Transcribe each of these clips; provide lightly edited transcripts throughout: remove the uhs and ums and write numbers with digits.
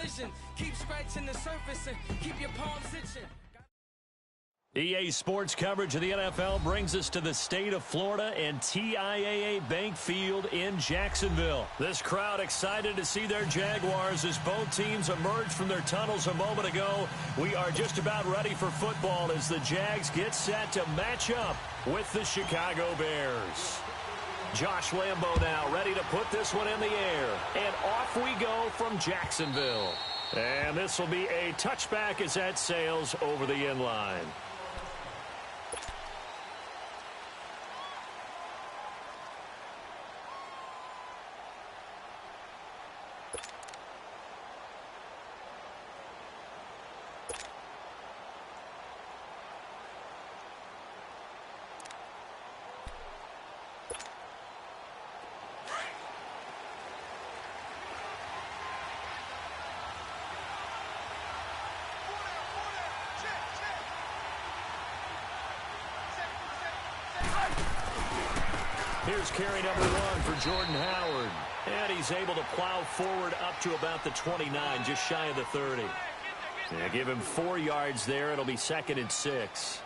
collision. Keep scratching the surface and keep your palms itching. EA Sports coverage of the NFL brings us to the state of Florida and TIAA Bank Field in Jacksonville. This crowd excited to see their Jaguars as both teams emerged from their tunnels a moment ago. We are just about ready for football as the Jags get set to match up with the Chicago Bears. Josh Lambo now ready to put this one in the air. And off we go from Jacksonville. And this will be a touchback as that sails over the end line. Here's carry number 1 for Jordan Howard. And he's able to plow forward up to about the 29, just shy of the 30. Yeah, give him 4 yards there. It'll be 2nd and 6.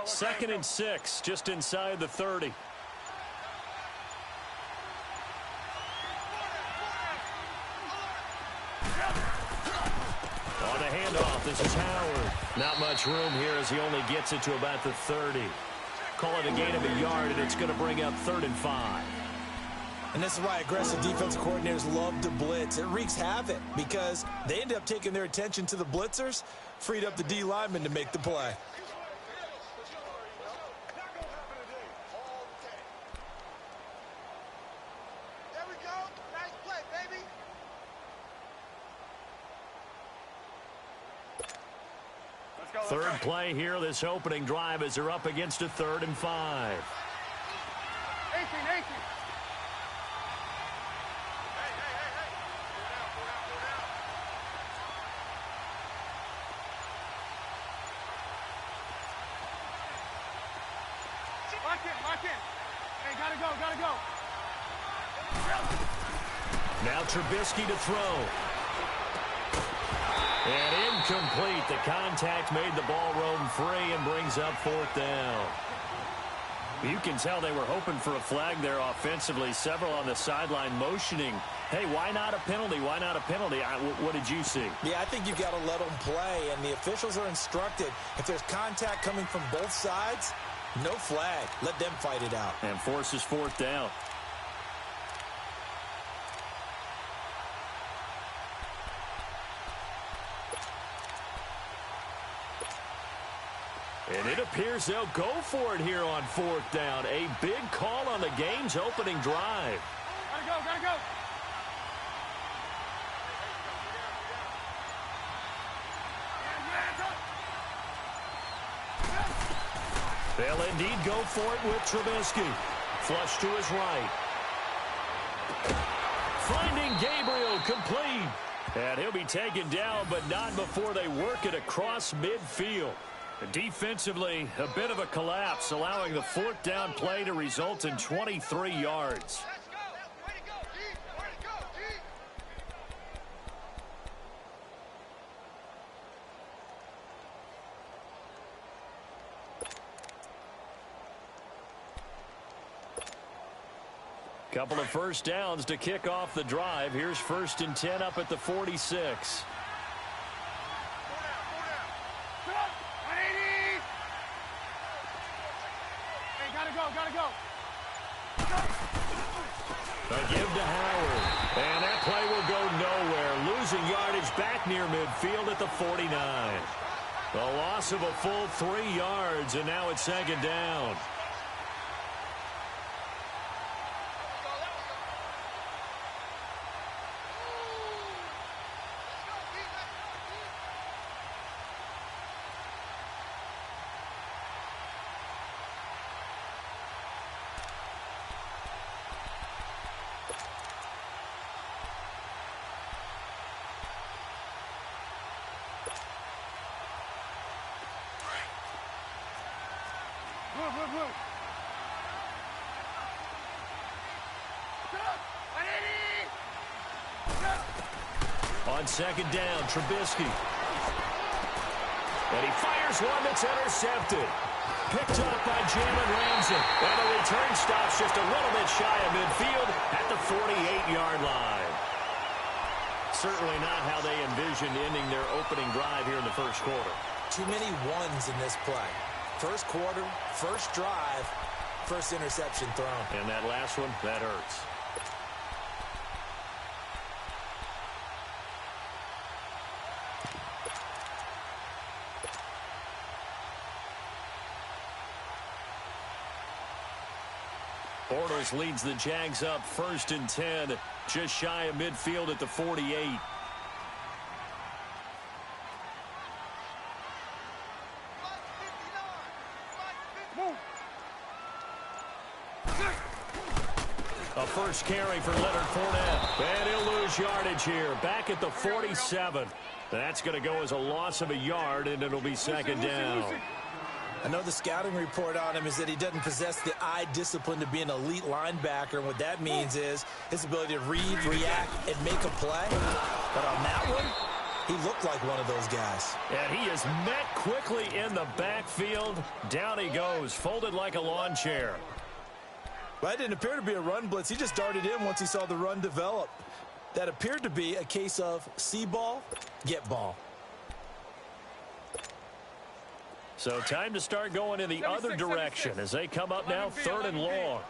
Second and 6, just inside the 30. On the handoff, this is Howard. Not much room here as he only gets it to about the 30. Call it a gain of a yard, and it's going to bring up 3rd and 5. And this is why aggressive defensive coordinators love to blitz. It wreaks havoc because they end up taking their attention to the blitzers, freed up the D lineman to make the play. Third play here, this opening drive as they're up against a 3rd and 5. 18. Lock in. Hey, gotta go. Now Trubisky to throw. And incomplete. The contact made the ball roam free and brings up 4th down. You can tell they were hoping for a flag there offensively. Several on the sideline motioning. Hey, why not a penalty? Why not a penalty? What did you see? Yeah, I think you've got to let them play, and the officials are instructed. If there's contact coming from both sides, no flag. Let them fight it out. And forces 4th down. And it appears they'll go for it here on 4th down. A big call on the game's opening drive. Gotta go. They'll indeed go for it with Trubisky. Flush to his right. Finding Gabriel complete. And he'll be taken down, but not before they work it across midfield. Defensively, a bit of a collapse, allowing the 4th down play to result in 23 yards. Couple of first downs to kick off the drive. Here's 1st and 10 up at the 46. Gotta go. A give to Howard. And that play will go nowhere. Losing yardage back near midfield at the 49. The loss of a full 3 yards, and now it's 2nd down. On second down, Trubisky. And he fires one that's intercepted. Picked up by Jalen Ramsey. And the return stops just a little bit shy of midfield at the 48-yard line. Certainly not how they envisioned ending their opening drive here in the first quarter. Too many ones in this play. First quarter, first drive, first interception thrown. And that last one, that hurts. Bortles leads the Jags up 1st and 10, just shy of midfield at the 48. A first carry for Leonard Fournette. And he'll lose yardage here. Back at the 47. That's going to go as a loss of a yard, and it'll be second down. I know the scouting report on him is that he doesn't possess the eye discipline to be an elite linebacker. And what that means is his ability to read, react, and make a play. But on that one, he looked like one of those guys. And he is met quickly in the backfield. Down he goes, folded like a lawn chair. Well, that didn't appear to be a run blitz. He just darted in once he saw the run develop. That appeared to be a case of see ball, get ball. So time to start going in the other direction as they come up now 3rd and long.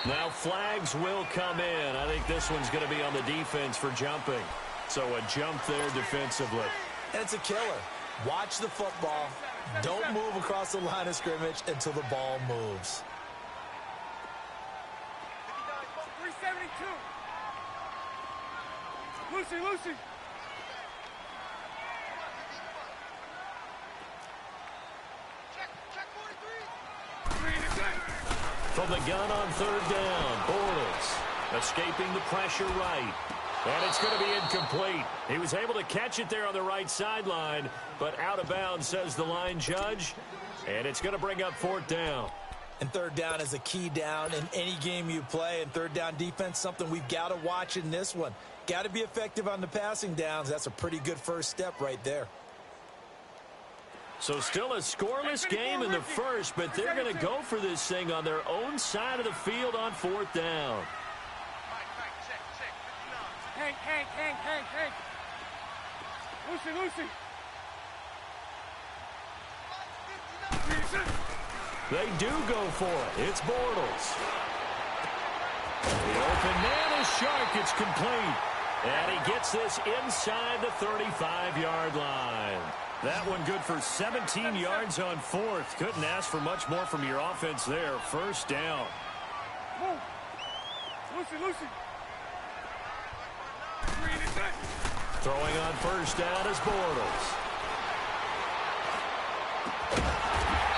Now flags will come in. I think this one's going to be on the defense for jumping. So a jump there defensively. And it's a killer. Watch the football. Don't move across the line of scrimmage until the ball moves. 372. Lucy. From the gun on 3rd down, Bortles escaping the pressure right. And it's going to be incomplete. He was able to catch it there on the right sideline, but out of bounds, says the line judge. And it's going to bring up 4th down. And 3rd down is a key down in any game you play. And 3rd down defense, something we've got to watch in this one. Got to be effective on the passing downs. That's a pretty good first step right there. So still a scoreless game in the first, but they're going to go for this thing on their own side of the field on 4th down. Hank. Lucy. They do go for it. It's Bortles. The open man is Shark. It's complete. And he gets this inside the 35-yard line. That one good for 17 yards on 4th. Couldn't ask for much more from your offense there. 1st down. Lucy. Throwing on 1st down is Bortles.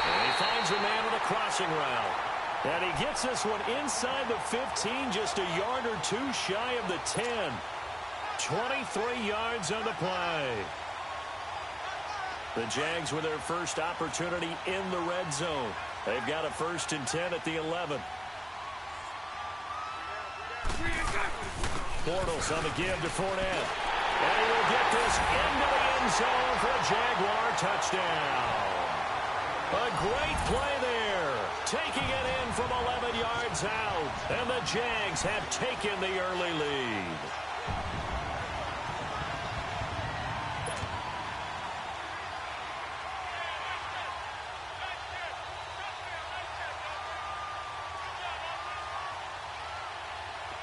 And he finds a man on a crossing route. And he gets this one inside the 15, just a yard or two shy of the 10. 23 yards on the play. The Jags with their first opportunity in the red zone. They've got a 1st and 10 at the 11. Bortles on the give to Fournette. And he will get this into the end zone for a Jaguar touchdown. A great play there. Taking it in from 11 yards out. And the Jags have taken the early lead.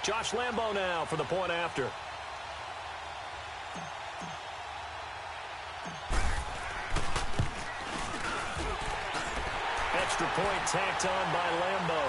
Josh Lambo now for the point after. Extra point tacked on by Lambo.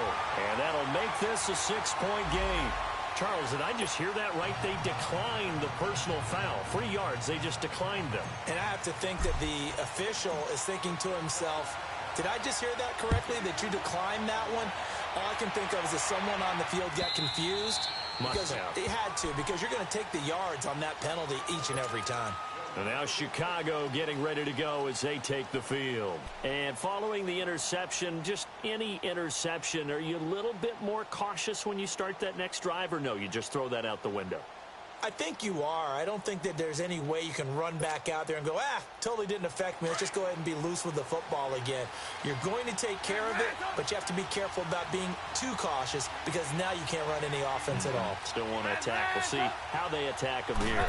And that'll make this a 6-point game. Charles, did I just hear that right? They declined the personal foul. 3 yards, they just declined them. And I have to think that the official is thinking to himself, did I just hear that correctly, that you declined that one? All I can think of is that someone on the field got confused. Must because have. It had to, because you're going to take the yards on that penalty each and every time. And now Chicago getting ready to go as they take the field. And following the interception, just any interception, are you a little bit more cautious when you start that next drive, or no, you just throw that out the window? I think you are. I don't think that there's any way you can run back out there and go, totally didn't affect me. Let's just go ahead and be loose with the football again. You're going to take care of it, but you have to be careful about being too cautious because now you can't run any offense at all. Still want to attack. We'll see how they attack him here.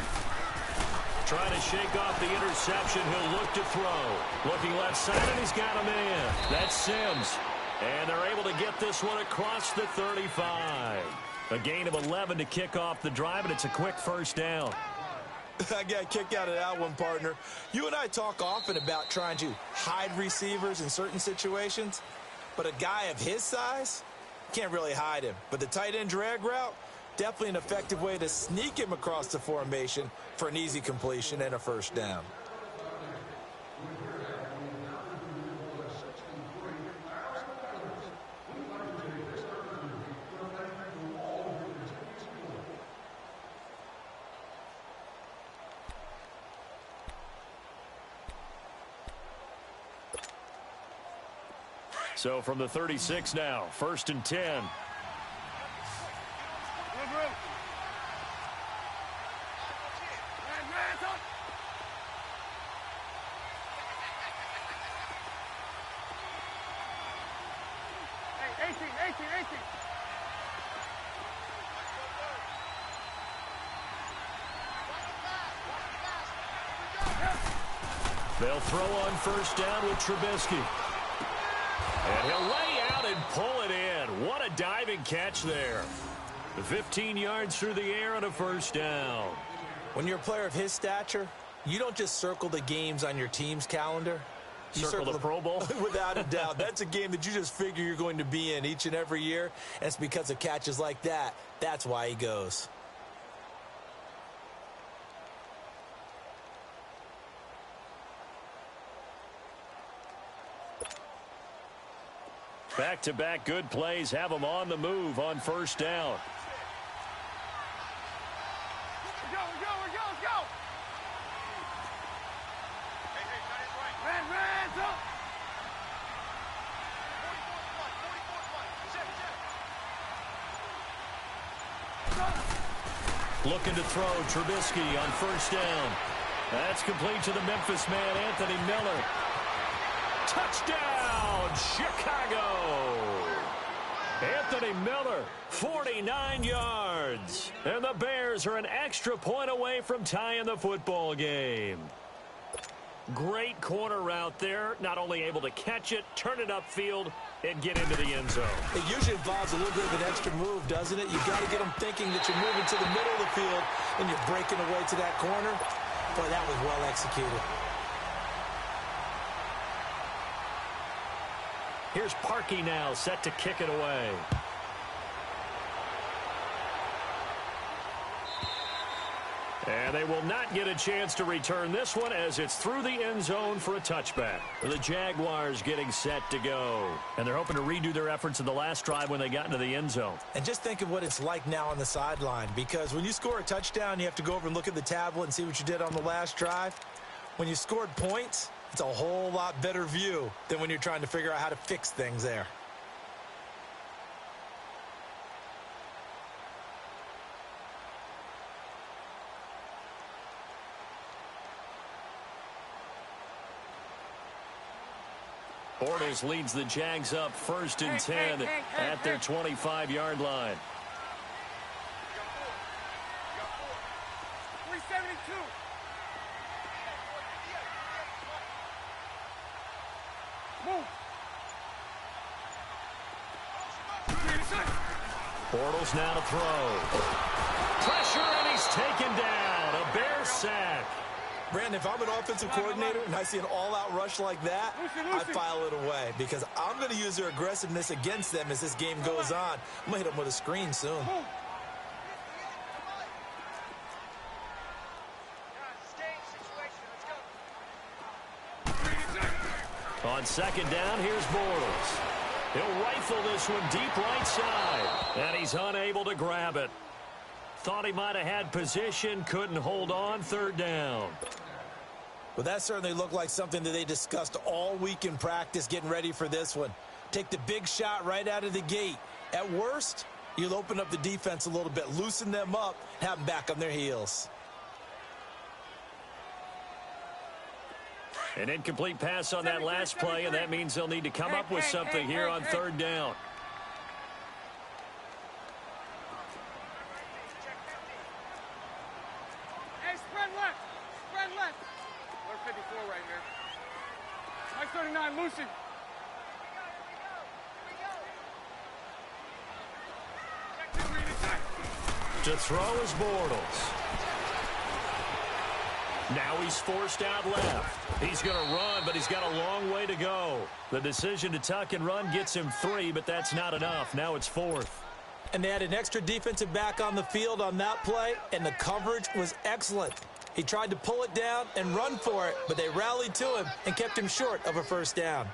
Trying to shake off the interception. He'll look to throw. Looking left side, and he's got a man. That's Sims. And they're able to get this one across the 35. A gain of 11 to kick off the drive, and it's a quick first down. I got a kick out of that one, partner. You and I talk often about trying to hide receivers in certain situations, but a guy of his size can't really hide him. But the tight end drag route, definitely an effective way to sneak him across the formation for an easy completion and a first down. So from the 36 now, 1st and 10. Hey, 18. They'll throw on first down with Trubisky. And he'll lay out and pull it in. What a diving catch there. 15 yards through the air and a first down. When you're a player of his stature, you don't just circle the games on your team's calendar. You circle the Pro Bowl? Without a doubt. That's a game that you just figure you're going to be in each and every year. And it's because of catches like that. That's why he goes. Back-to-back good plays have them on the move on first down. Let's go. Ran, up. Looking to throw Trubisky on first down. That's complete to the Memphis man, Anthony Miller. Touchdown, Chicago! Anthony Miller, 49 yards. And the Bears are an extra point away from tying the football game. Great corner route there. Not only able to catch it, turn it upfield, and get into the end zone. It usually involves a little bit of an extra move, doesn't it? You've got to get them thinking that you're moving to the middle of the field and you're breaking away to that corner. Boy, that was well executed. Here's Parkey now, set to kick it away. And they will not get a chance to return this one as it's through the end zone for a touchback. The Jaguars getting set to go. And they're hoping to redo their efforts in the last drive when they got into the end zone. And just think of what it's like now on the sideline, because when you score a touchdown, you have to go over and look at the tablet and see what you did on the last drive. When you scored points, it's a whole lot better view than when you're trying to figure out how to fix things there. Bortles leads the Jags up 1st and 10 at their 25-yard line. 372. Move. Bortles now to throw. Pressure, and he's taken down. A Bear sack. Brandon, if I'm an offensive coordinator and I see an all-out rush like that, I file it away because I'm going to use their aggressiveness against them as this game goes on. I'm going to hit them with a screen soon. On second down, here's Bortles. He'll rifle this one deep right side, and he's unable to grab it. Thought he might have had position, couldn't hold on, 3rd down. Well, that certainly looked like something that they discussed all week in practice getting ready for this one. Take the big shot right out of the gate. At worst, you'll open up the defense a little bit, loosen them up, have them back on their heels. An incomplete pass on that last play, and that means they'll need to come up with something here on third down. Hey, spread left. Spread left. 154 right here. Nice 39, Lucy. To throw is Bortles. Now he's forced out left. He's going to run, but he's got a long way to go. The decision to tuck and run gets him 3, but that's not enough. Now it's 4th. And they had an extra defensive back on the field on that play, and the coverage was excellent. He tried to pull it down and run for it, but they rallied to him and kept him short of a first down.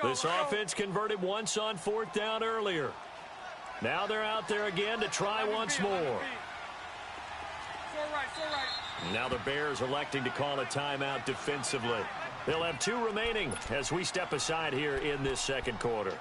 This offense converted once on 4th down earlier. Now they're out there again to try once more. Now the Bears electing to call a timeout defensively. They'll have 2 remaining as we step aside here in this second quarter.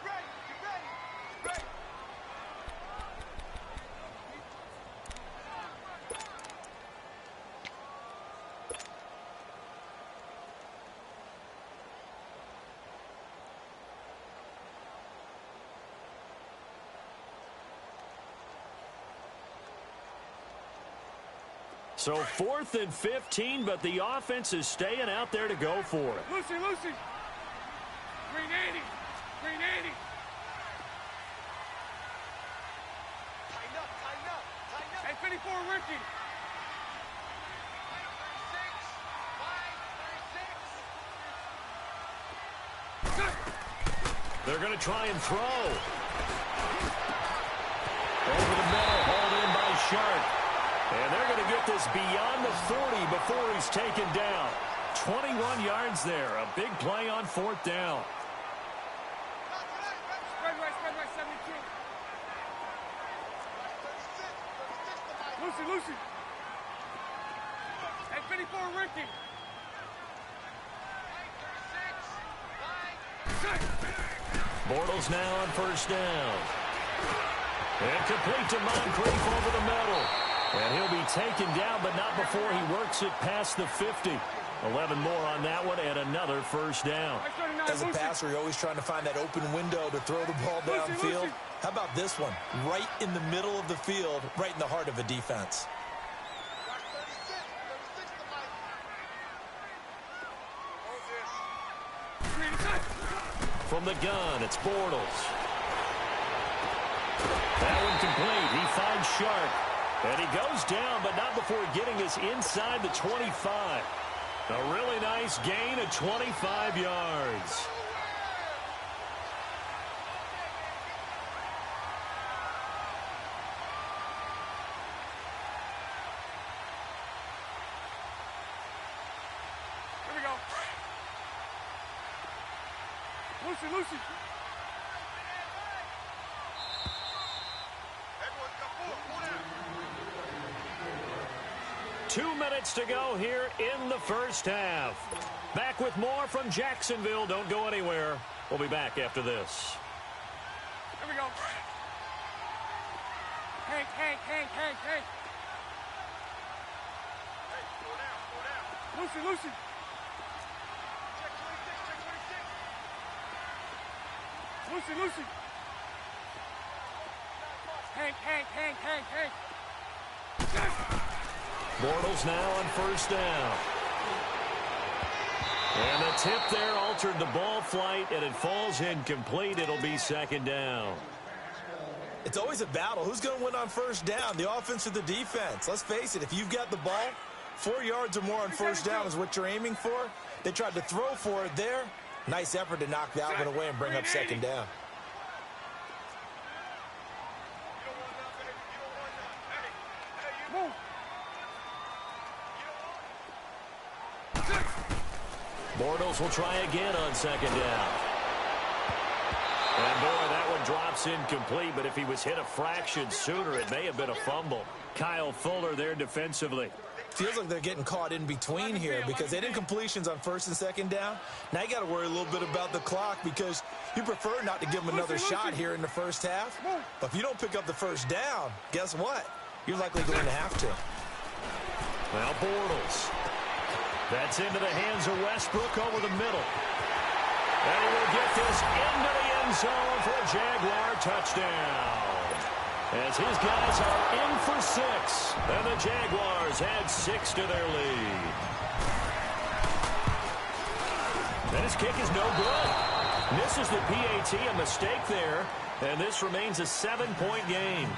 So 4th and 15, but the offense is staying out there to go for it. Lucy, Lucy. Green 80. Green 80. Tighten up, tighten up, tighten up. Hey, 54, Ricky. 36. They're going to try and throw. Over the middle, hauled in by Sharp. And they're going to get this beyond the 40 before he's taken down. 21 yards there. A big play on 4th down. Spread right, 72. Lucy, Lucy. Hey, 54, Ricky. 36. Bortles now on first down. And complete to Moncrief over the middle. And he'll be taken down, but not before he works it past the 50. 11 more on that one, and another first down. As a passer, you're always trying to find that open window to throw the ball downfield. How about this one? Right in the middle of the field, right in the heart of a defense. From the gun, it's Bortles. That one complete. He finds Sharp. And he goes down, but not before getting us inside the 25. A really nice gain of 25 yards. Here we go. Lucy, Lucy. 2 minutes to go here in the first half. Back with more from Jacksonville. Don't go anywhere. We'll be back after this. Here we go. Hank. Hey, slow down. Lucy. Check 26, Lucy. Hank. Bortles now on first down. And the tip there altered the ball flight, and it falls incomplete. It'll be second down. It's always a battle. Who's going to win on first down, the offense or the defense? Let's face it, if you've got the ball, 4 yards or more on first down is what you're aiming for. They tried to throw for it there. Nice effort to knock that one away and bring up second down. Bortles will try again on second down. And, boy, that one drops incomplete, but if he was hit a fraction sooner, it may have been a fumble. Kyle Fuller there defensively. Feels like they're getting caught in between here because they did incompletions on first and second down. Now you got to worry a little bit about the clock because you prefer not to give them another shot here in the first half. But if you don't pick up the first down, guess what? You're likely going to have to. Now Bortles. That's into the hands of Westbrook over the middle. And he will get this into the end zone for a Jaguar touchdown. As his guys are in for 6. And the Jaguars add 6 to their lead. And his kick is no good. Misses the PAT, a mistake there. And this remains a 7-point game.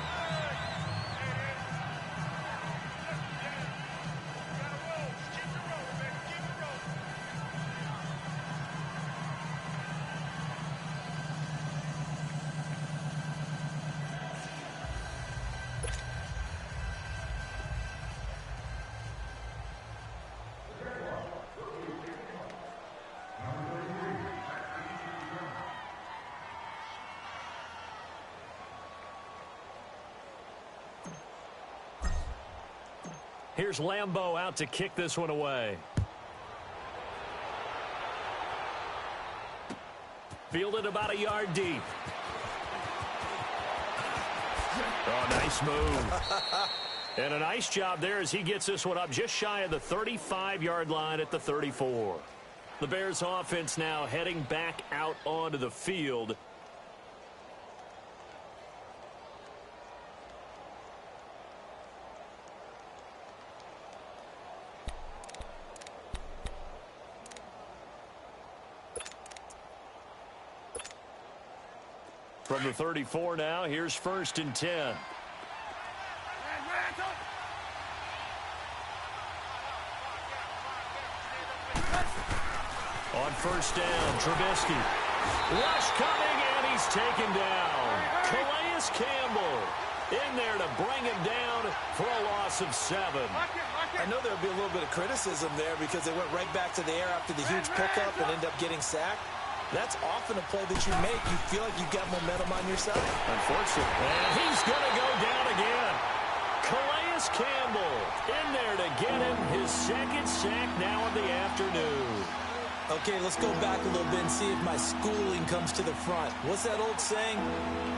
Here's Lambeau out to kick this one away. Fielded about a yard deep. Oh, nice move. And a nice job there as he gets this one up just shy of the 35-yard line at the 34. The Bears offense now heading back out onto the field. From the 34 now, here's 1st and 10. On 1st down, Trubisky. Rush coming, and he's taken down. Calais Campbell in there to bring him down for a loss of 7. I know there'll be a little bit of criticism there because they went right back to the air after the huge pickup and end up getting sacked. That's often a play that you make. You feel like you've got momentum on your side. Unfortunately. And he's going to go down again. Calais Campbell in there to get him his 2nd sack now in the afternoon. Okay, let's go back a little bit and see if my schooling comes to the front. What's that old saying?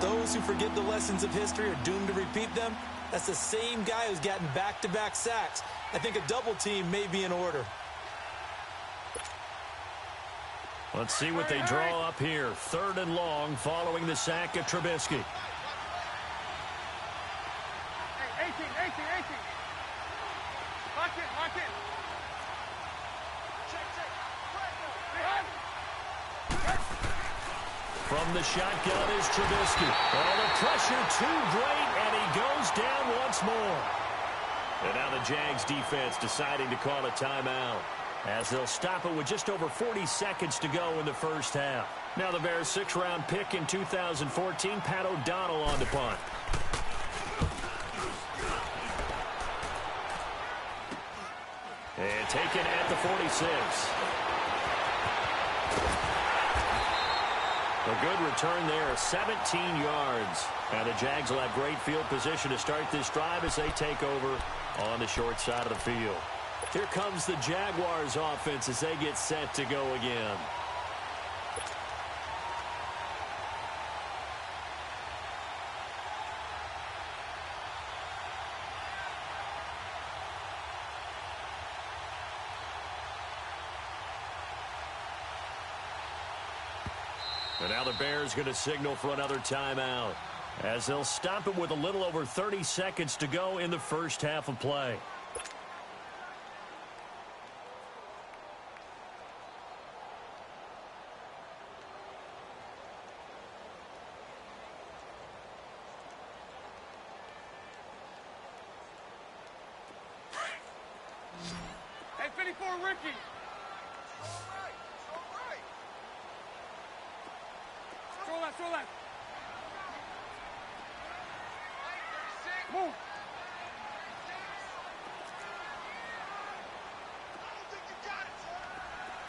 Those who forget the lessons of history are doomed to repeat them. That's the same guy who's gotten back-to-back sacks. I think a double team may be in order. Let's see what they draw up here. 3rd and long following the sack of Trubisky. 18. Lock it. From the shotgun is Trubisky. Oh, the pressure too great, and he goes down once more. And now the Jags defense deciding to call a timeout, as they'll stop it with just over 40 seconds to go in the first half. Now the Bears' 6th-round pick in 2014, Pat O'Donnell on the punt. And taken at the 46. A good return there, 17 yards. And the Jags will have great field position to start this drive as they take over on the short side of the field. Here comes the Jaguars offense as they get set to go again. And now the Bears going to signal for another timeout, as they'll stop it with a little over 30 seconds to go in the first half of play. Hey, 54, Ricky. Throw left. Move.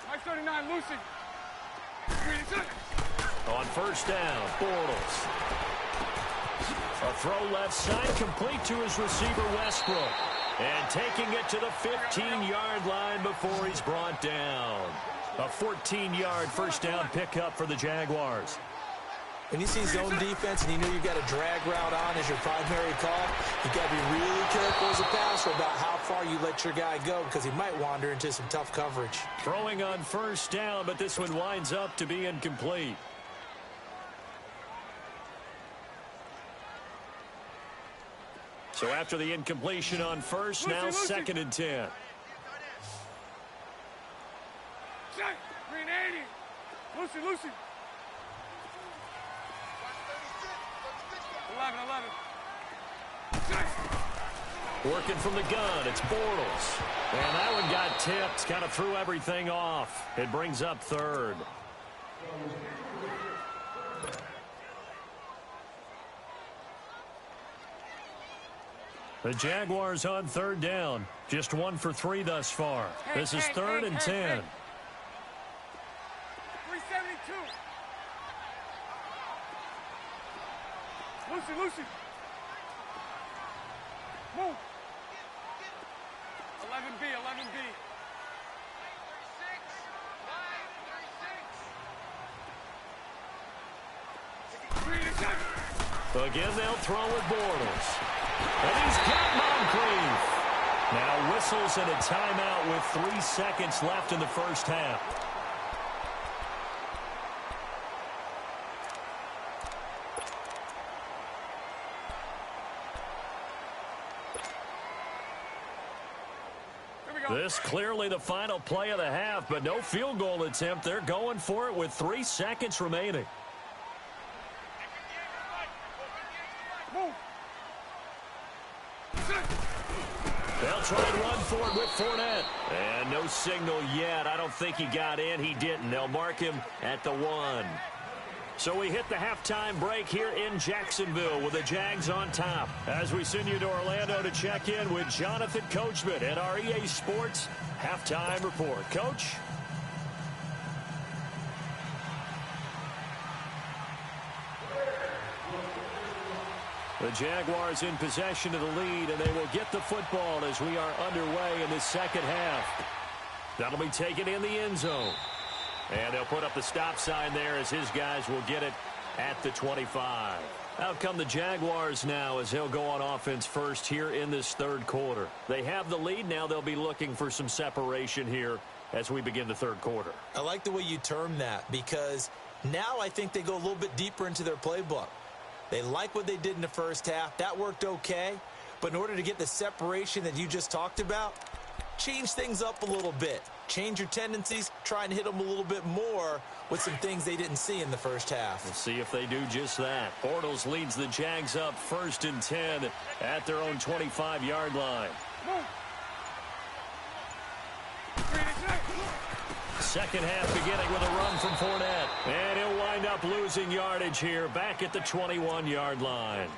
Nice 39, Lucy. On first down, Bortles. A throw left side, complete to his receiver, Westbrook. And taking it to the 15-yard line before he's brought down. A 14-yard first down pickup for the Jaguars. When you see zone defense and you know you've got a drag route on as your primary call, you've got to be really careful as a passer about how far you let your guy go because he might wander into some tough coverage. Throwing on first down, but this one winds up to be incomplete. So after the incompletion on first, now second and 10. Check. Green 80. Lucy. 11. Working from the gun, it's Bortles. And that one got tipped, kind of threw everything off. It brings up third. The Jaguars on third down. Just 1 for 3 thus far. This is third and 10. 372. Lucy. Move. 11B. Again, they'll throw with Bortles. And he's got Moncrief. Now whistles and a timeout with 3 seconds left in the first half. This clearly the final play of the half, but no field goal attempt. They're going for it with 3 seconds remaining. They'll try and run for it with Fournette. And no signal yet. I don't think he got in. He didn't. They'll mark him at the 1. So we hit the halftime break here in Jacksonville with the Jags on top. As we send you to Orlando to check in with Jonathan Coachman at our EA Sports Halftime Report. Coach? The Jaguars in possession of the lead, and they will get the football as we are underway in the second half. That'll be taken in the end zone. And they'll put up the stop sign there as his guys will get it at the 25. Out come the Jaguars now as they'll go on offense first here in this third quarter. They have the lead. Now they'll be looking for some separation here as we begin the third quarter. I like the way you term that because now I think they go a little bit deeper into their playbook. They like what they did in the first half. That worked okay. But in order to get the separation that you just talked about, change things up a little bit. Change your tendencies. Try and hit them a little bit more with some things they didn't see in the first half. We'll see if they do just that. Bortles leads the Jags up first and 10 at their own 25-yard line. Second half beginning with a run from Fournette. And he'll wind up losing yardage here back at the 21-yard line.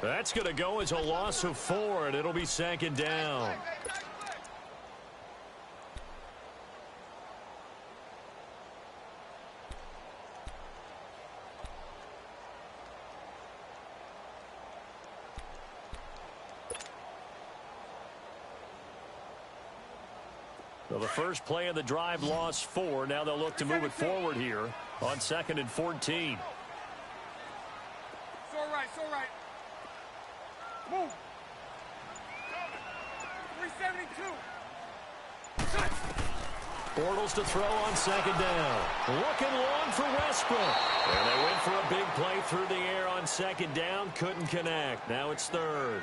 That's going to go as a loss of 4, and it'll be second down. Well, the first play of the drive lost 4. Now they'll look to move it forward here on second and 14. It's all right. Move. 372. Bortles to throw on second down. Looking long for Westbrook. And they went for a big play through the air on second down. Couldn't connect. Now it's third.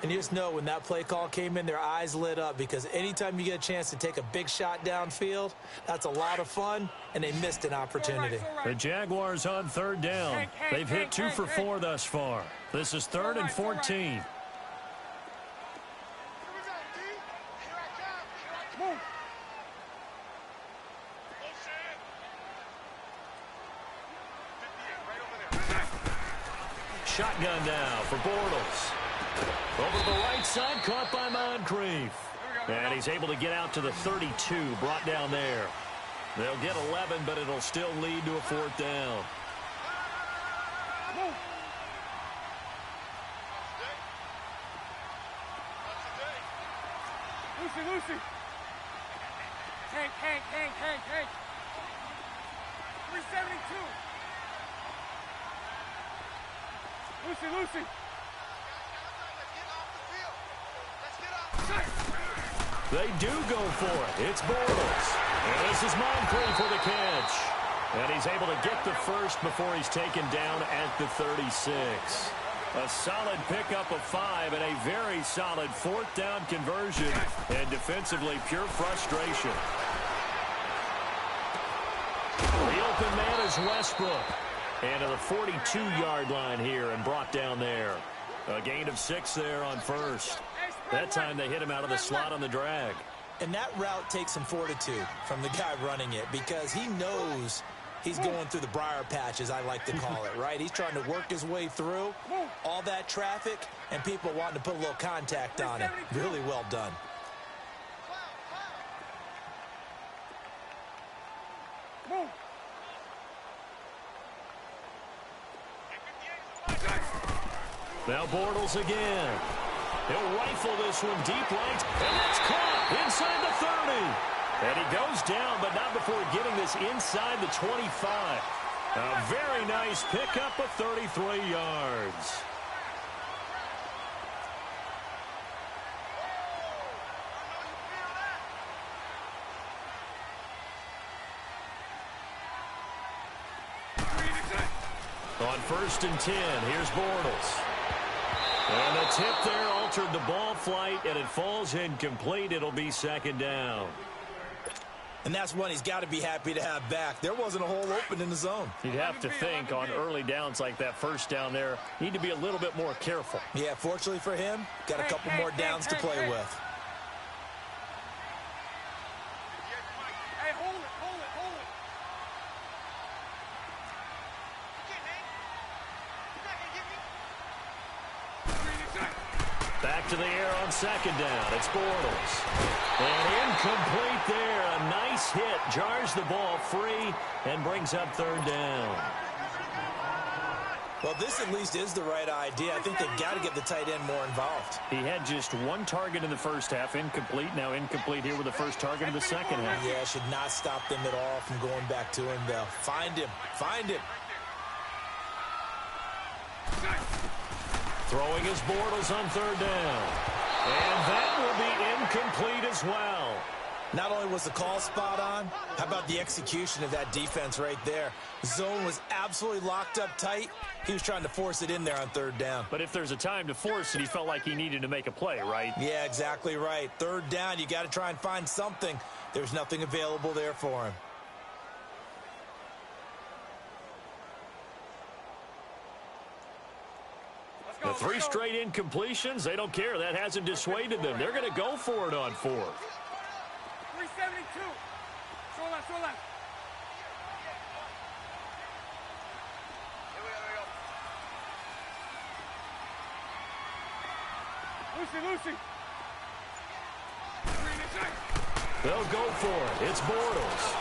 And you just know when that play call came in, their eyes lit up because anytime you get a chance to take a big shot downfield, that's a lot of fun, and they missed an opportunity. The Jaguars on third down. They've hit 2 for 4 thus far. This is third and 14. Shotgun now for Bortles. Over to the right side, caught by Moncrief. And he's able to get out to the 32, brought down there. They'll get 11, but it'll still lead to a 4th down. Move. Lucy. Hank. 372. Lucy. They do go for it. It's Bortles. And this is Moncrief for the catch. And he's able to get the first before he's taken down at the 36. A solid pickup of 5 and a very solid 4th down conversion. And defensively, pure frustration. The open man is Westbrook. And to the 42-yard line here and brought down there. A gain of 6 there on first. That time they hit him out of the slot on the drag. And that route takes some fortitude from the guy running it because he knows he's going through the briar patch, as I like to call it, right? He's trying to work his way through all that traffic and people wanting to put a little contact on him. Really well done. Now Bortles again. He'll rifle this one deep right, and it's caught inside the 30. And he goes down, but not before getting this inside the 25. A very nice pickup of 33 yards. On 1st and 10, here's Bortles. And the tip there altered the ball flight, and it falls incomplete. It'll be 2nd down. And that's one he's got to be happy to have back. There wasn't a hole open in the zone. You'd have to think on early downs like that 1st down there, need to be a little bit more careful. Yeah, fortunately for him, got a couple more downs to play with. Hey, hold it. Back to the air on 2nd down. It's Bortles. And incomplete there. A nice hit. Jars the ball free and brings up 3rd down. Well, this at least is the right idea. I think they've got to get the tight end more involved. He had just 1 target in the 1st half. Incomplete. Now incomplete here with the 1st target of the 2nd half. Yeah, should not stop them at all from going back to him, though. Find him. Throwing his Bortles on 3rd down. And that will be incomplete as well. Not only was the call spot on, how about the execution of that defense right there? Zone was absolutely locked up tight. He was trying to force it in there on 3rd down. But if there's a time to force it, he felt like he needed to make a play, right? Yeah, exactly right. 3rd down, you got to try and find something. There's nothing available there for him. The 3 straight incompletions, they don't care. That hasn't dissuaded them. They're going to go for it on 4th. 372. Show left. Lucy. They'll go for it. It's Bortles.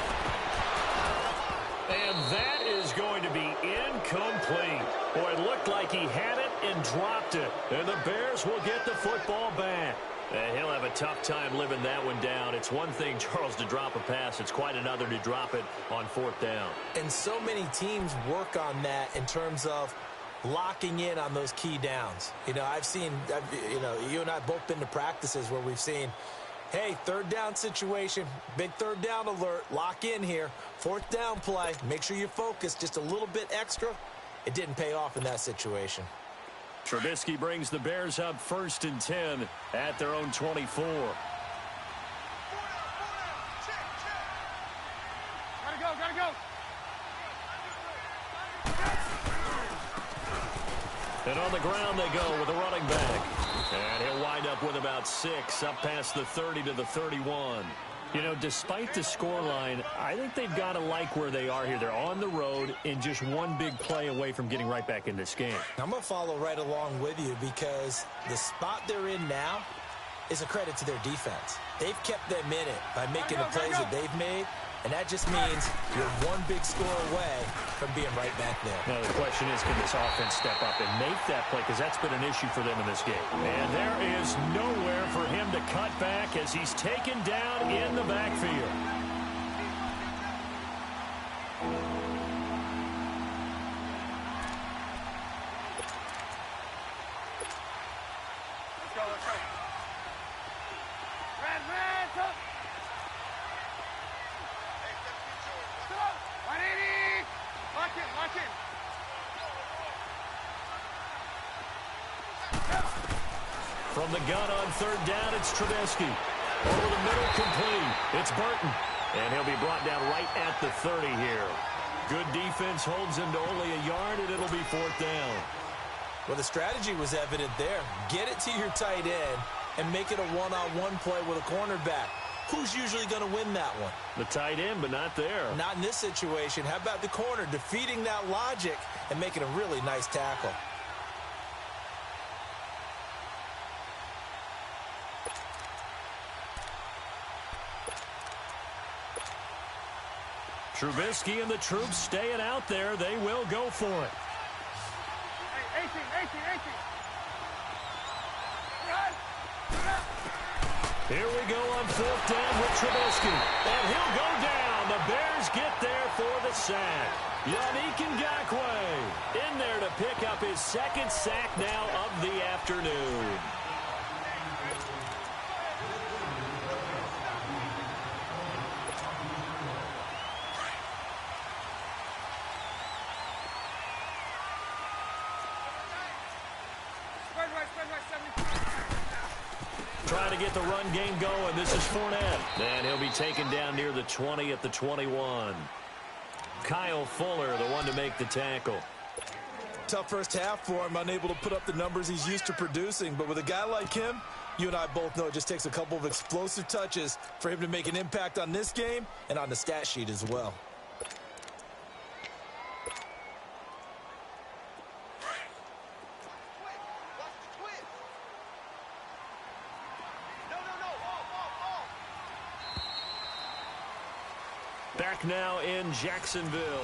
And that is going to be incomplete. Boy, it looked like he had it and dropped it. And the Bears will get the football back. And he'll have a tough time living that one down. It's one thing, Charles, to drop a pass. It's quite another to drop it on 4th down. And so many teams work on that in terms of locking in on those key downs. You know, you and I have both been to practices where we've seen, hey, 3rd down situation, big 3rd down alert, lock in here. 4th down play, make sure you focus just a little bit extra. It didn't pay off in that situation. Trubisky brings the Bears up 1st and 10 at their own 24. Gotta go. And on the ground they go with a running back. And he'll wind up with about 6 up past the 30 to the 31. You know, despite the scoreline, I think they've got to like where they are here. They're on the road and just one big play away from getting right back in this game. I'm going to follow right along with you because the spot they're in now is a credit to their defense. They've kept them in it by making the plays that they've made. And that just means you're one big score away from being right back there. Now, the question is, can this offense step up and make that play? Because that's been an issue for them in this game. And there is nowhere for him to cut back as he's taken down in the backfield. From the gun on third down, it's Trubisky. Over the middle, complete. It's Burton. And he'll be brought down right at the 30 here. Good defense holds him to only a yard, and it'll be fourth down. Well, the strategy was evident there. Get it to your tight end and make it a one-on-one play with a cornerback. Who's usually going to win that one? The tight end, but not there. Not in this situation. How about the corner defeating that logic and making a really nice tackle? Trubisky and the troops staying out there. They will go for it. Hey, 18. Here we go on fourth down with Trubisky. And he'll go down. The Bears get there for the sack. Yannick Ngakoue in there to pick up his second sack now of the afternoon. Trying to get the run game going. This is Fournette. And he'll be taken down near the 20 at the 21. Kyle Fuller, the one to make the tackle. Tough first half for him, unable to put up the numbers he's used to producing. But with a guy like him, you and I both know it just takes a couple of explosive touches for him to make an impact on this game and on the stat sheet as well. Back now in Jacksonville.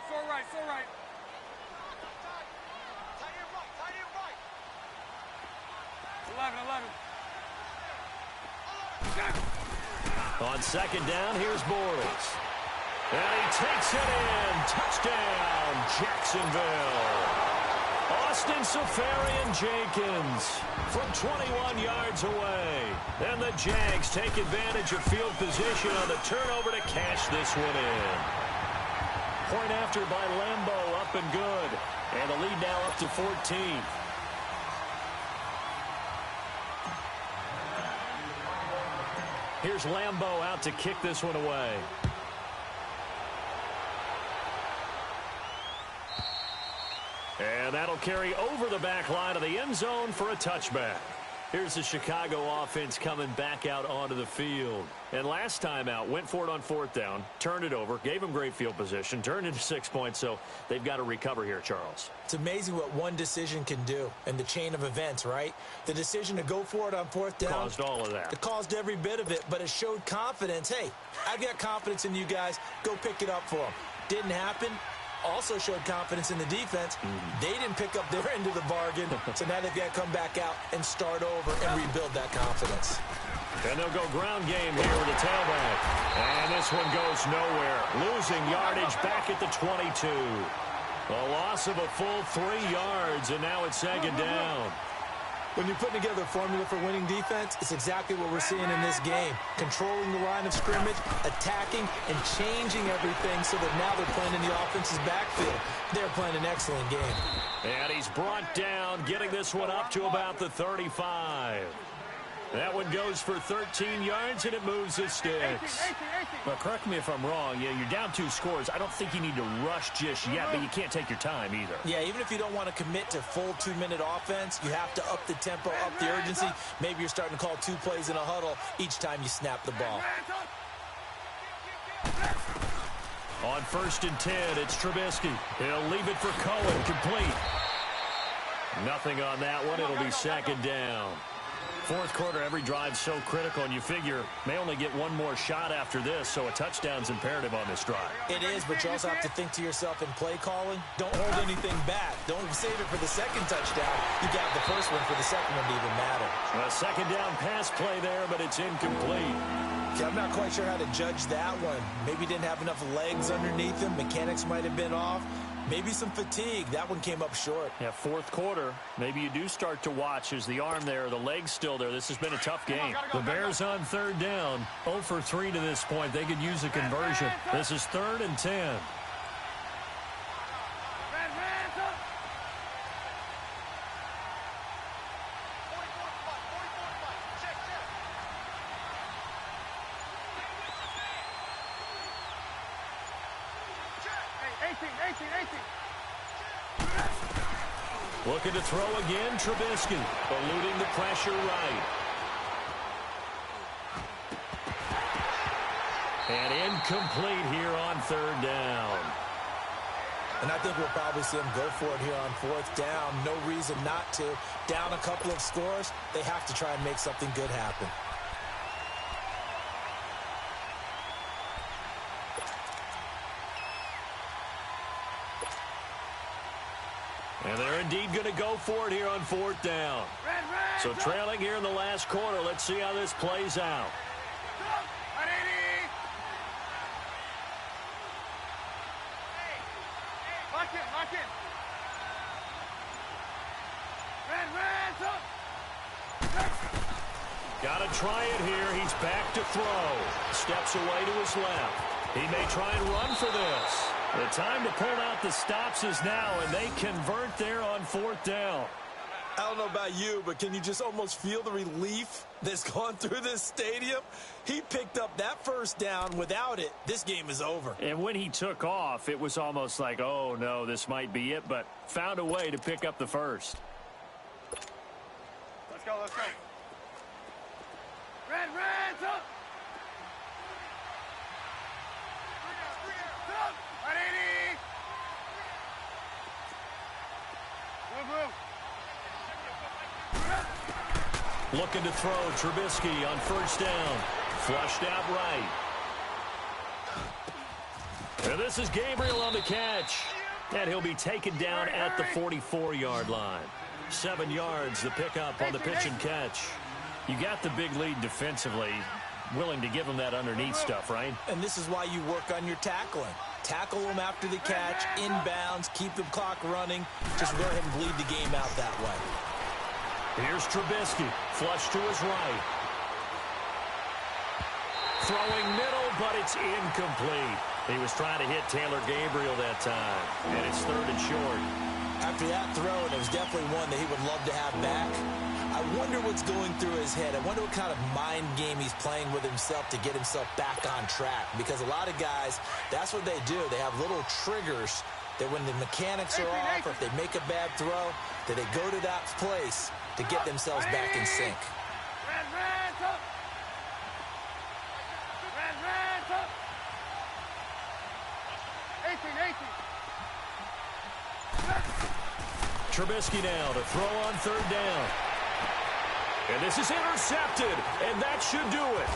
So right. Tight end right. 11. On second down, here's Bortles. And he takes it in. Touchdown, Jacksonville. Austin Seferian-Jenkins from 21 yards away. And the Jags take advantage of field position on the turnover to cash this one in. Point after by Lambeau, up and good. And the lead now up to 14. Here's Lambeau out to kick this one away. And that'll carry over the back line of the end zone for a touchback. Here's the Chicago offense coming back out onto the field. And last time out, went for it on fourth down, turned it over, gave them great field position, turned into 6 points, so they've got to recover here, Charles. It's amazing what one decision can do in the chain of events, right? The decision to go for it on fourth down. Caused all of that. It caused every bit of it, but it showed confidence. Hey, I've got confidence in you guys. Go pick it up for them. Didn't happen. Also showed confidence in the defense. They didn't pick up their end of the bargain, so now they've got to come back out and start over and rebuild that confidence. And they'll go ground game here with the tailback. And this one goes nowhere. Losing yardage back at the 22. A loss of a full 3 yards, and now it's second down. When you're putting together a formula for winning defense, it's exactly what we're seeing in this game. Controlling the line of scrimmage, attacking, and changing everything so that now they're playing in the offense's backfield. They're playing an excellent game. And he's brought down, getting this one up to about the 35. That one goes for 13 yards, and it moves the sticks. 18. Well, correct me if I'm wrong. Yeah, you're down 2 scores. I don't think you need to rush just yet, but you can't take your time either. Yeah, even if you don't want to commit to full 2-minute offense, you have to up the tempo, up the urgency. Maybe you're starting to call 2 plays in a huddle each time you snap the ball. On 1st and 10, it's Trubisky. He'll leave it for Cohen, complete. Nothing on that one. It'll be 2nd down. 4th quarter, every drive's so critical, and you figure may only get one more shot after this, so a touchdown's imperative on this drive. It is, but you also have to think to yourself in play calling, don't hold anything back. Don't save it for the 2nd touchdown. You got the first one for the 2nd one to even matter. A 2nd down pass play there, but it's incomplete. Yeah, I'm not quite sure how to judge that one. Maybe didn't have enough legs underneath him. Mechanics might have been off. Maybe some fatigue. That one came up short. Yeah, 4th quarter. Maybe you do start to watch as the arm there, the leg's still there. This has been a tough game. The Bears on 3rd down. 0 for 3 to this point. They could use a conversion. This is 3rd and 10. Looking to throw again, Trubisky. Eluding the pressure right. And incomplete here on 3rd down. And I think we'll probably see him go for it here on 4th down. No reason not to. Down a couple of scores, they have to try and make something good happen. And they're indeed going to go for it here on 4th down. So trailing here in the last quarter. Let's see how this plays out. Lock in. Got to try it here. He's back to throw. Steps away to his left. He may try and run for this. The time to pull out the stops is now, and they convert there on 4th down. I don't know about you, but can you just almost feel the relief that's gone through this stadium? He picked up that 1st down. Without it, this game is over. And when he took off, it was almost like, oh, no, this might be it, but found a way to pick up the 1st. Let's go. Red, up. Looking to throw, Trubisky on 1st down. Flushed out right. And this is Gabriel on the catch. And he'll be taken down at the 44-yard line. 7 yards, the pickup on the pitch and catch. You got the big lead defensively. Willing to give him that underneath stuff, right? And this is why you work on your tackling. Tackle them after the catch, inbounds, keep the clock running. Just go ahead and bleed the game out that way. Here's Trubisky, flush to his right. Throwing middle, but it's incomplete. He was trying to hit Taylor Gabriel that time, and it's 3rd and short. After that throw, and it was definitely one that he would love to have back, I wonder what's going through his head. I wonder what kind of mind game he's playing with himself to get himself back on track. Because a lot of guys, that's what they do. They have little triggers that when the mechanics are off or if they make a bad throw, that they go to that place to get themselves back in sync. Trubisky now to throw on 3rd down. And this is intercepted, and that should do it.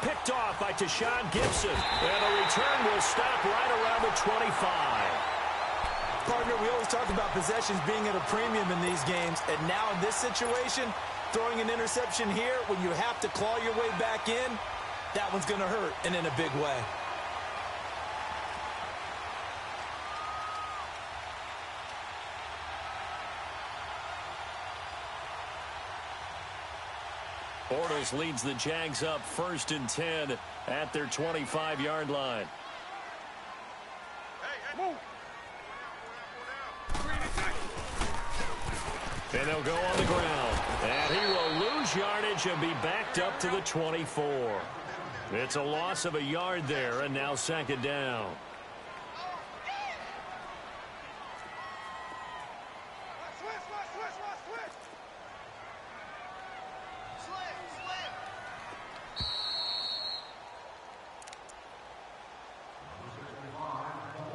Picked off by Tashawn Gibson, and the return will stop right around the 25. Partner, we always talk about possessions being at a premium in these games, and now in this situation, throwing an interception here when you have to claw your way back in, that one's going to hurt, and in a big way. Bortles leads the Jags up 1st and 10 at their 25-yard line. Move. And they'll go on the ground. And he will lose yardage and be backed up to the 24. It's a loss of a yard there, and now second down.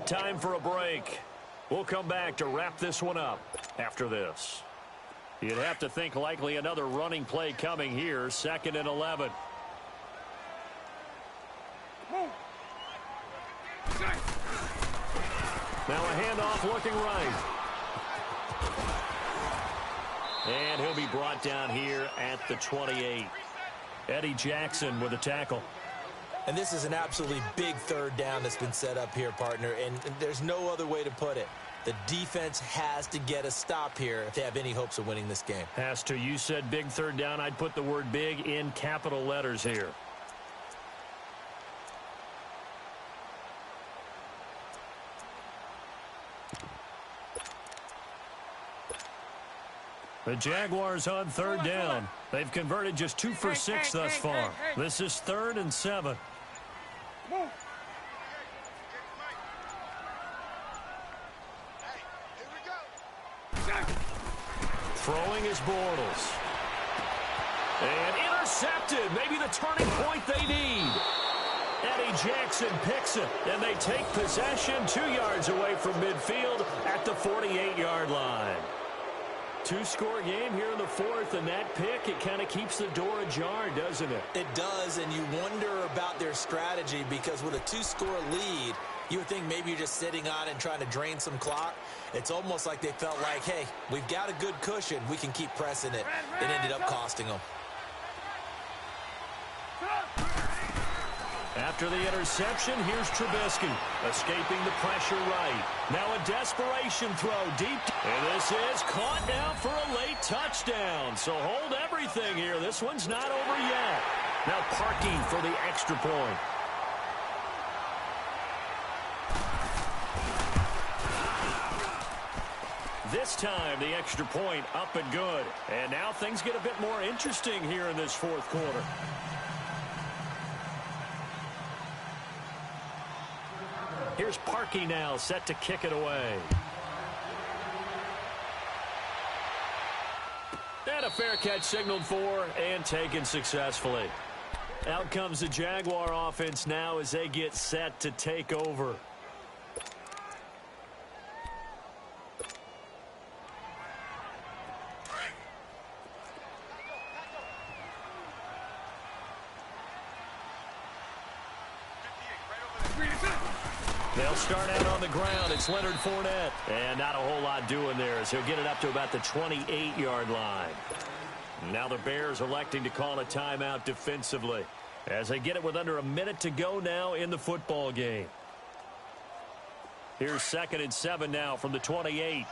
Time for a break. We'll come back to wrap this one up after this. You'd have to think likely another running play coming here, 2nd and 11. Now a handoff looking right. And he'll be brought down here at the 28. Eddie Jackson with a tackle. And this is an absolutely big third down that's been set up here, partner, and there's no other way to put it. The defense has to get a stop here if they have any hopes of winning this game. Has to. You said big third down. I'd put the word big in capital letters here. The Jaguars on third down. They've converted just 2 for 6 thus far. This is 3rd and 7. Throwing is Bortles. And intercepted. Maybe the turning point they need. Eddie Jackson picks it, and they take possession 2 yards away from midfield at the 48-yard line. 2-score game here in the 4th, and that pick, it kind of keeps the door ajar, doesn't it? It does, and you wonder about their strategy because with a 2-score lead, you would think maybe you're just sitting on it and trying to drain some clock. It's almost like they felt like, hey, we've got a good cushion. We can keep pressing it. It ended up costing them. After the interception, here's Trubisky, escaping the pressure right. Now a desperation throw deep. And this is caught now for a late touchdown. So hold everything here. This one's not over yet. Now Parkey for the extra point. This time, the extra point up and good. And now things get a bit more interesting here in this 4th quarter. Here's Parkey now, set to kick it away. And a fair catch signaled for and taken successfully. Out comes the Jaguar offense now as they get set to take over. They'll start out on the ground. It's Leonard Fournette. And not a whole lot doing there as he'll get it up to about the 28-yard line. Now the Bears electing to call a timeout defensively as they get it with under a minute to go now in the football game. Here's 2nd and 7 now from the 28.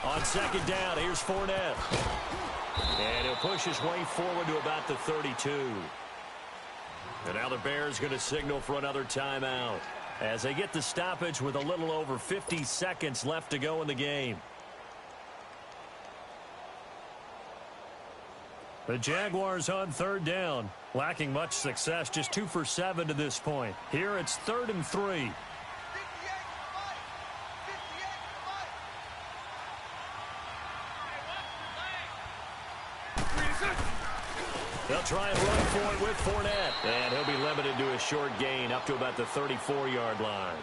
On 2nd down, here's Fournette. And he'll push his way forward to about the 32. And now the Bears going to signal for another timeout as they get the stoppage with a little over 50 seconds left to go in the game. The Jaguars on 3rd down, lacking much success, just 2 for 7 to this point. Here it's 3rd and 3. They'll try and run for it with Fournette. And he'll be limited to a short gain up to about the 34-yard line.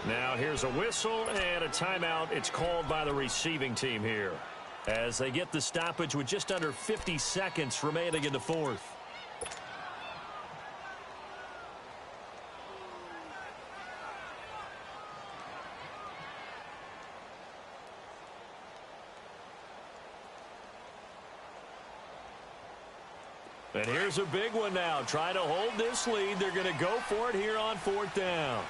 Now here's a whistle and a timeout. It's called by the receiving team here as they get the stoppage with just under 50 seconds remaining in the 4th. And here's a big one now. Trying to hold this lead. They're going to go for it here on 4th down.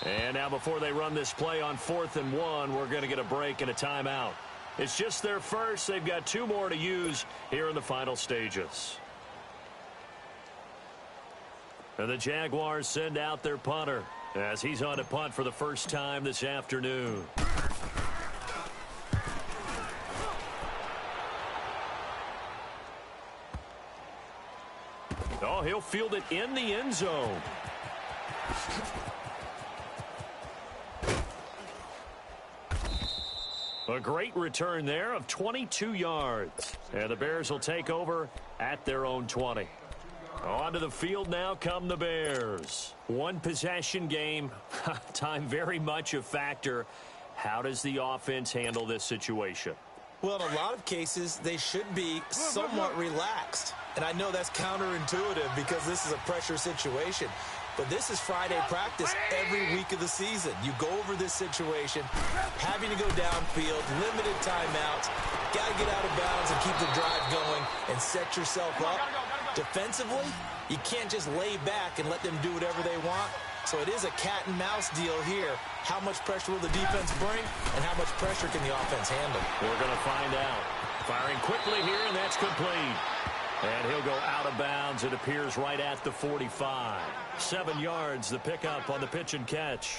And now before they run this play on 4th and 1, we're going to get a break and a timeout. It's just their first. They've got 2 more to use here in the final stages. And the Jaguars send out their punter as he's on to punt for the first time this afternoon. Oh, he'll field it in the end zone. A great return there of 22 yards. And the Bears will take over at their own 20. Onto the field now come the Bears. 1 possession game. Time very much a factor. How does the offense handle this situation? Well, in a lot of cases, they should be somewhat relaxed. And I know that's counterintuitive because this is a pressure situation. But this is Friday practice every week of the season. You go over this situation, having to go downfield, limited timeouts, got to get out of bounds and keep the drive going and set yourself up. Defensively, you can't just lay back and let them do whatever they want. So it is a cat and mouse deal here. How much pressure will the defense bring and how much pressure can the offense handle? We're going to find out. Firing quickly here, and that's complete. And he'll go out of bounds. It appears right at the 45. 7 yards, the pickup on the pitch and catch.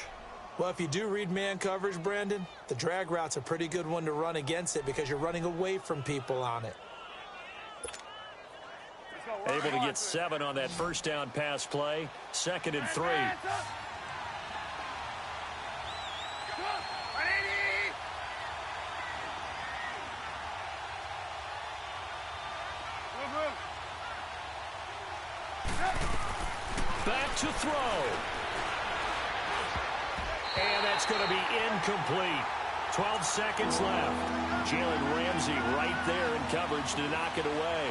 Well, if you do read man coverage, Brandon, the drag route's a pretty good one to run against it because you're running away from people on it. Able to get 7 on that first down pass play. 2nd and 3. Back to throw. And that's going to be incomplete. 12 seconds left. Jalen Ramsey right there in coverage to knock it away.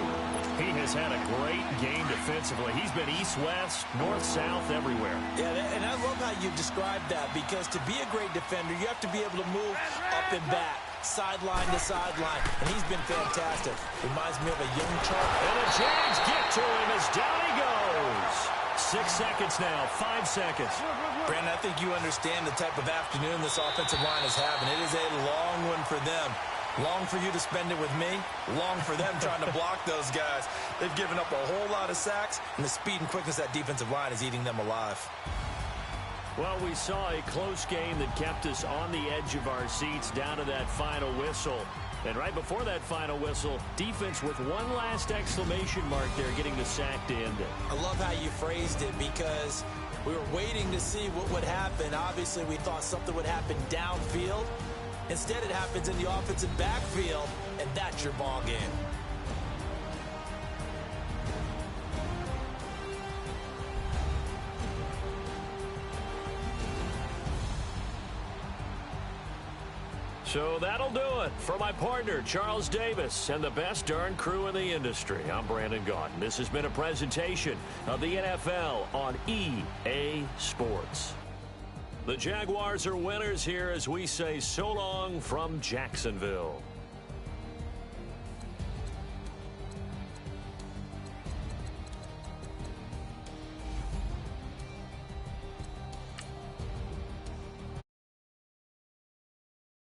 He has had a great game defensively. He's been east-west, north-south, everywhere. Yeah, and I love how you described that because to be a great defender, you have to be able to move up and back, sideline to sideline, and he's been fantastic. Reminds me of a young Charlie. And the Jags get to him as down he goes. 6 seconds now, 5 seconds. Brandon, I think you understand the type of afternoon this offensive line is having. It is a long one for them. Long for you to spend it with me. Long for them trying to block those guys. They've given up a whole lot of sacks, and the speed and quickness of that defensive line is eating them alive. Well, we saw a close game that kept us on the edge of our seats down to that final whistle. And right before that final whistle, defense with one last exclamation mark there, getting the sack to end it. I love how you phrased it because we were waiting to see what would happen. Obviously, we thought something would happen downfield. Instead, it happens in the offensive backfield, and that's your ball game. So that'll do it for my partner, Charles Davis, and the best darn crew in the industry. I'm Brandon Gaudin. This has been a presentation of the NFL on EA Sports. The Jaguars are winners here as we say so long from Jacksonville.